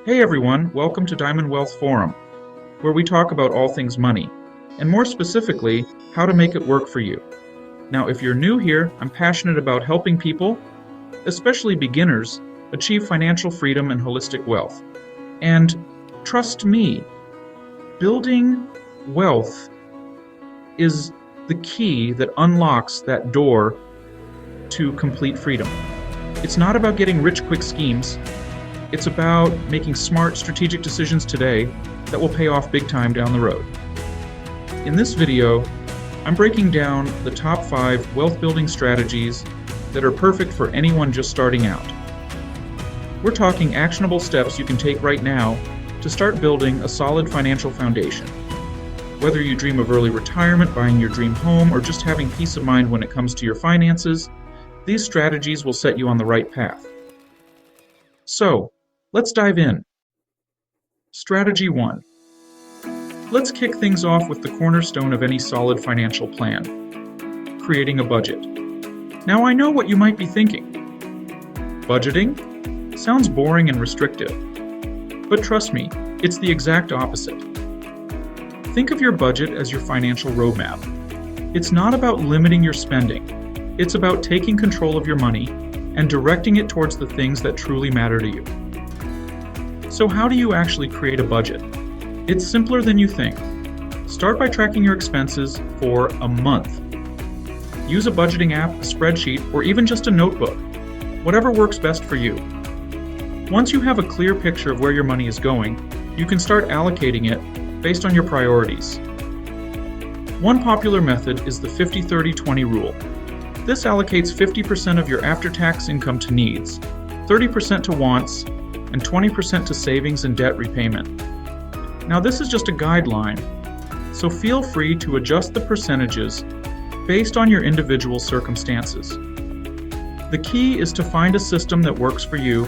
Hey everyone, welcome to Diamond Wealth Forum, where we talk about all things money, and more specifically, how to make it work for you. Now, if you're new here, I'm passionate about helping people, especially beginners, achieve financial freedom and holistic wealth. And trust me, building wealth is the key that unlocks that door to complete freedom. It's not about getting rich quick schemes. It's about making smart, strategic decisions today that will pay off big time down the road. In this video, I'm breaking down the top 5 wealth building strategies that are perfect for anyone just starting out. We're talking actionable steps you can take right now to start building a solid financial foundation. Whether you dream of early retirement, buying your dream home, or just having peace of mind when it comes to your finances, these strategies will set you on the right path. So, let's dive in. Strategy 1. Let's kick things off with the cornerstone of any solid financial plan, creating a budget. Now I know what you might be thinking. Budgeting? Sounds boring and restrictive. But trust me, it's the exact opposite. Think of your budget as your financial roadmap. It's not about limiting your spending. It's about taking control of your money and directing it towards the things that truly matter to you. So how do you actually create a budget? It's simpler than you think. Start by tracking your expenses for a month. Use a budgeting app, a spreadsheet, or even just a notebook, whatever works best for you. Once you have a clear picture of where your money is going, you can start allocating it based on your priorities. One popular method is the 50-30-20 rule. This allocates 50% of your after-tax income to needs, 30% to wants, and 20% to savings and debt repayment. Now this is just a guideline, so feel free to adjust the percentages based on your individual circumstances. The key is to find a system that works for you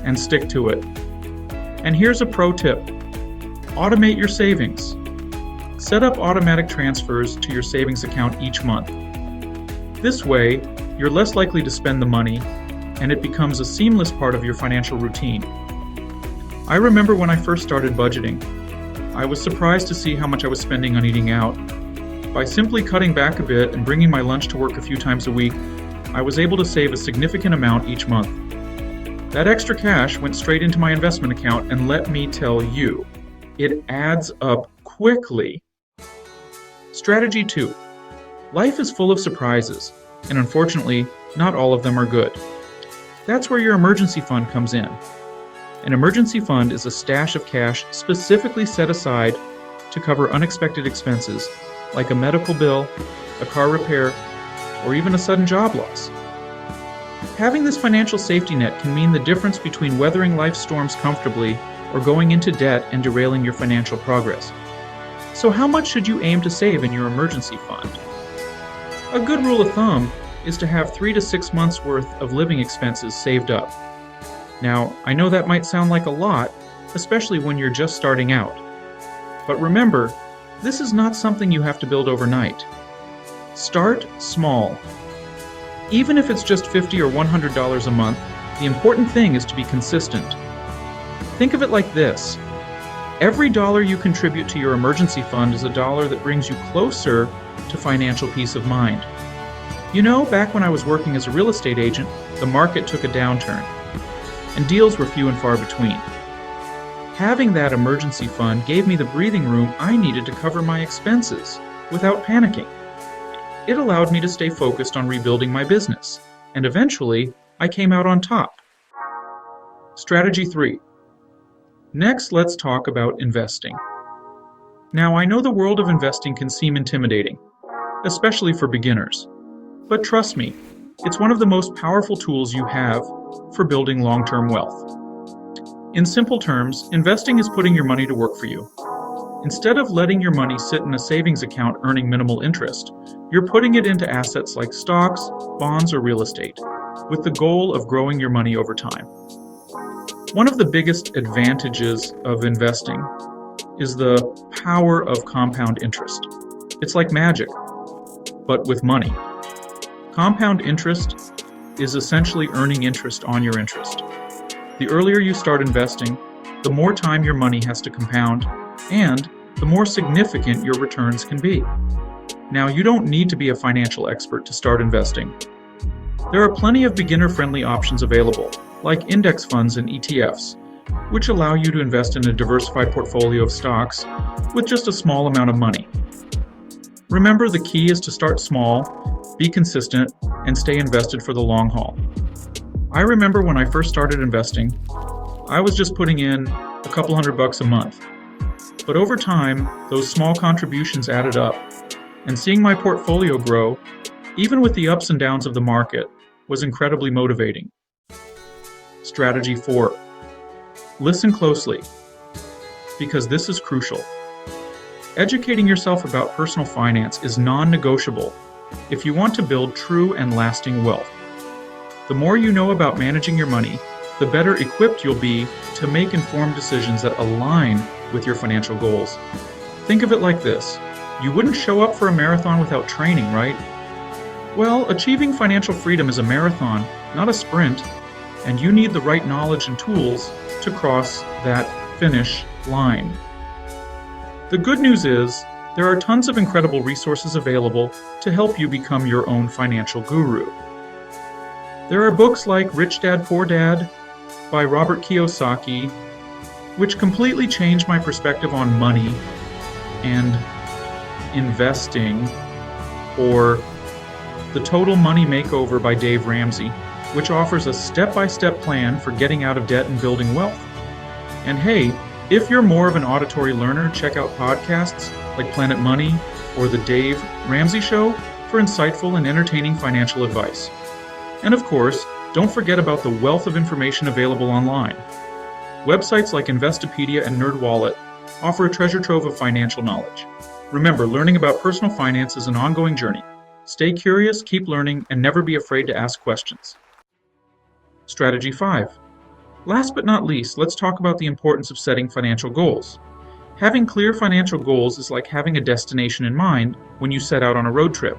and stick to it. And here's a pro tip. Automate your savings. Set up automatic transfers to your savings account each month. This way, you're less likely to spend the money, and it becomes a seamless part of your financial routine. I remember when I first started budgeting, I was surprised to see how much I was spending on eating out. By simply cutting back a bit and bringing my lunch to work a few times a week, I was able to save a significant amount each month. That extra cash went straight into my investment account, and let me tell you, it adds up quickly. Strategy 2. Life is full of surprises, and unfortunately, not all of them are good. That's where your emergency fund comes in. An emergency fund is a stash of cash specifically set aside to cover unexpected expenses, like a medical bill, a car repair, or even a sudden job loss. Having this financial safety net can mean the difference between weathering life's storms comfortably or going into debt and derailing your financial progress. So how much should you aim to save in your emergency fund? A good rule of thumb is to have 3 to 6 months worth of living expenses saved up. Now, I know that might sound like a lot, especially when you're just starting out. But remember, this is not something you have to build overnight. Start small. Even if it's just $50 or $100 a month, the important thing is to be consistent. Think of it like this. Every dollar you contribute to your emergency fund is a dollar that brings you closer to financial peace of mind. You know, back when I was working as a real estate agent, the market took a downturn, and deals were few and far between. Having that emergency fund gave me the breathing room I needed to cover my expenses without panicking. It allowed me to stay focused on rebuilding my business, and eventually, I came out on top. Strategy 3. Next, let's talk about investing. Now, I know the world of investing can seem intimidating, especially for beginners. But trust me, it's one of the most powerful tools you have for building long-term wealth. In simple terms, investing is putting your money to work for you. Instead of letting your money sit in a savings account earning minimal interest, you're putting it into assets like stocks, bonds, or real estate, with the goal of growing your money over time. One of the biggest advantages of investing is the power of compound interest. It's like magic, but with money. Compound interest is essentially earning interest on your interest. The earlier you start investing, the more time your money has to compound, and the more significant your returns can be. Now, you don't need to be a financial expert to start investing. There are plenty of beginner-friendly options available, like index funds and ETFs, which allow you to invest in a diversified portfolio of stocks with just a small amount of money. Remember, the key is to start small, be consistent, and stay invested for the long haul. I remember when I first started investing, I was just putting in a couple $100 a month. But over time, those small contributions added up, and seeing my portfolio grow, even with the ups and downs of the market, was incredibly motivating. Strategy 4. Listen closely, because this is crucial. Educating yourself about personal finance is non-negotiable if you want to build true and lasting wealth. The more you know about managing your money, the better equipped you'll be to make informed decisions that align with your financial goals. Think of it like this. You wouldn't show up for a marathon without training, right? Well, achieving financial freedom is a marathon, not a sprint, and you need the right knowledge and tools to cross that finish line. The good news is, there are tons of incredible resources available to help you become your own financial guru. There are books like Rich Dad, Poor Dad by Robert Kiyosaki, which completely changed my perspective on money and investing, or The Total Money Makeover by Dave Ramsey, which offers a step-by-step plan for getting out of debt and building wealth. And hey, if you're more of an auditory learner, check out podcasts like Planet Money or The Dave Ramsey Show for insightful and entertaining financial advice. And of course, don't forget about the wealth of information available online. Websites like Investopedia and NerdWallet offer a treasure trove of financial knowledge. Remember, learning about personal finance is an ongoing journey. Stay curious, keep learning, and never be afraid to ask questions. Strategy 5. Last but not least, let's talk about the importance of setting financial goals. Having clear financial goals is like having a destination in mind when you set out on a road trip.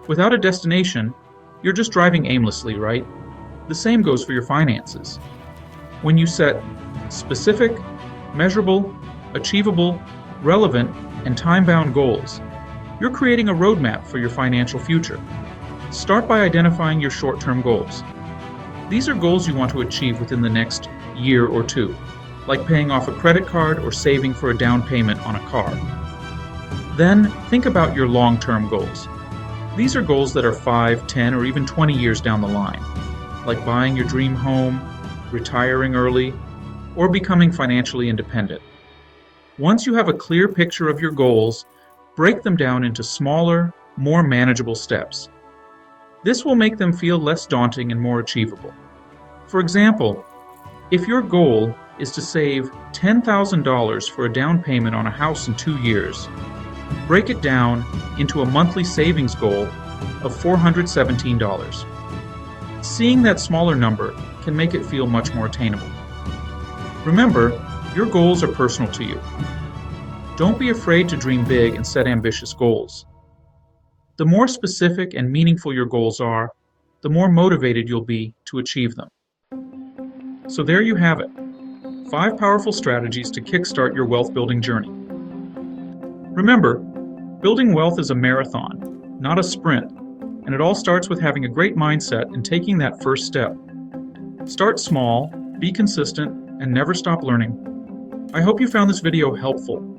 Without a destination, you're just driving aimlessly, right? The same goes for your finances. When you set specific, measurable, achievable, relevant, and time-bound goals, you're creating a roadmap for your financial future. Start by identifying your short-term goals. These are goals you want to achieve within the next year or two, like paying off a credit card or saving for a down payment on a car. Then, think about your long-term goals. These are goals that are 5, 10, or even 20 years down the line, like buying your dream home, retiring early, or becoming financially independent. Once you have a clear picture of your goals, break them down into smaller, more manageable steps. This will make them feel less daunting and more achievable. For example, if your goal is to save $10,000 for a down payment on a house in 2 years, break it down into a monthly savings goal of $417. Seeing that smaller number can make it feel much more attainable. Remember, your goals are personal to you. Don't be afraid to dream big and set ambitious goals. The more specific and meaningful your goals are, the more motivated you'll be to achieve them. So there you have it. 5 powerful strategies to kickstart your wealth-building journey. Remember, building wealth is a marathon, not a sprint, and it all starts with having a great mindset and taking that first step. Start small, be consistent, and never stop learning. I hope you found this video helpful.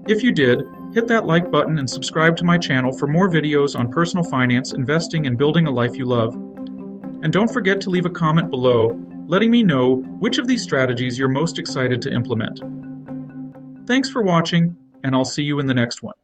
If you did, hit that like button and subscribe to my channel for more videos on personal finance, investing, and building a life you love. And don't forget to leave a comment below, letting me know which of these strategies you're most excited to implement. Thanks for watching, and I'll see you in the next one.